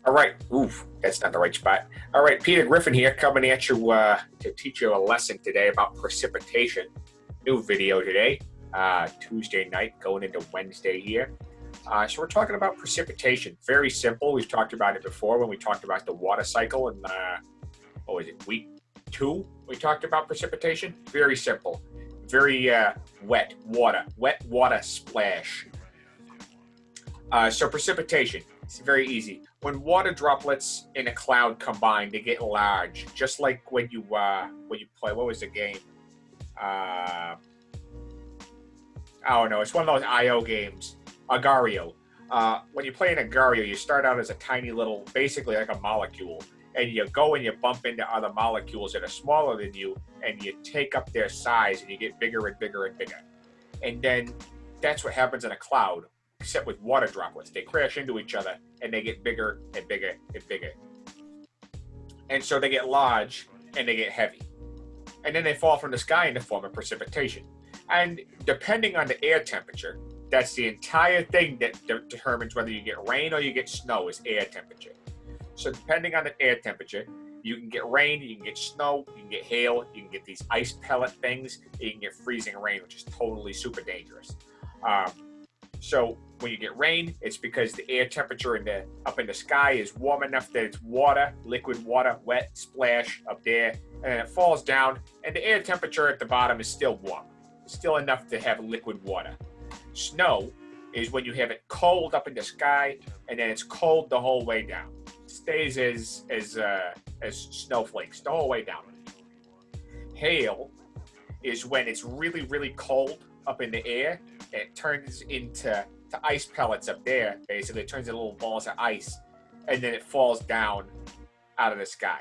All right. Oof, that's not the right spot. All right, Peter Griffin here, coming at you to teach you a lesson today about precipitation. New video today, Tuesday night, going into Wednesday here. So we're talking about precipitation. Very simple. We've talked about it before when we talked about the water cycle in, what was it, week 2? We talked about precipitation. Very simple. Very wet water splash. So precipitation, it's very easy. When water droplets in a cloud combine, they get large. Just like when you play, what was the game? I don't know. It's one of those IO games, Agario. When you play in Agario, you start out as a tiny little, basically like a molecule, and you go and you bump into other molecules that are smaller than you, and you take up their size, and you get bigger and bigger and bigger. And then that's what happens in a cloud, except with water droplets. They crash into each other, and they get bigger and bigger and bigger. And so they get large, and they get heavy. And then they fall from the sky in the form of precipitation. And depending on the air temperature, that's the entire thing that determines whether you get rain or you get snow is air temperature. So depending on the air temperature, you can get rain, you can get snow, you can get hail, you can get these ice pellet things, you can get freezing rain, which is totally super dangerous. So when you get rain, it's because the air temperature up in the sky is warm enough that it's water, liquid water, wet splash up there, and it falls down, and the air temperature at the bottom is still warm, still enough to have liquid water. Snow is when you have it cold up in the sky, and then it's cold the whole way down. It stays as snowflakes the whole way down. Hail is when it's really, really cold up in the air, and it turns into ice pellets up there. Basically, it turns into little balls of ice, and then it falls down out of the sky.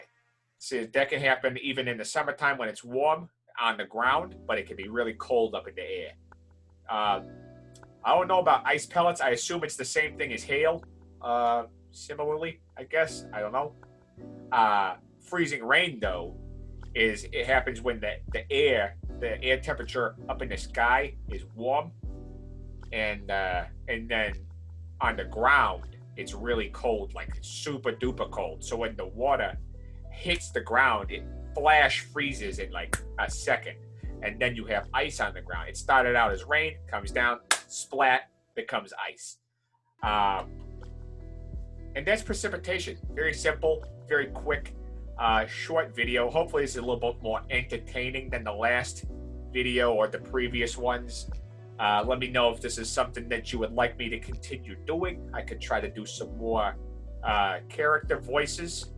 So that can happen even in the summertime when it's warm on the ground, but it can be really cold up in the air. I don't know about ice pellets. I assume it's the same thing as hail. Similarly, I guess. I don't know. Freezing rain, though, it happens when the air temperature up in the sky is warm, and then on the ground it's really cold, like it's super duper cold. So when the water hits the ground, it flash freezes in like a second, and then you have ice on the ground. It started out as rain, comes down, splat, becomes ice. And that's precipitation. Very simple, very quick, short video. Hopefully this is a little bit more entertaining than the last video or the previous ones. Let me know if this is something that you would like me to continue doing. I could try to do some more character voices.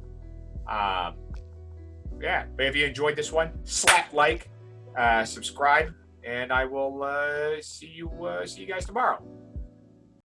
Yeah, but if you enjoyed this one, slap like, subscribe, and I will see you guys tomorrow.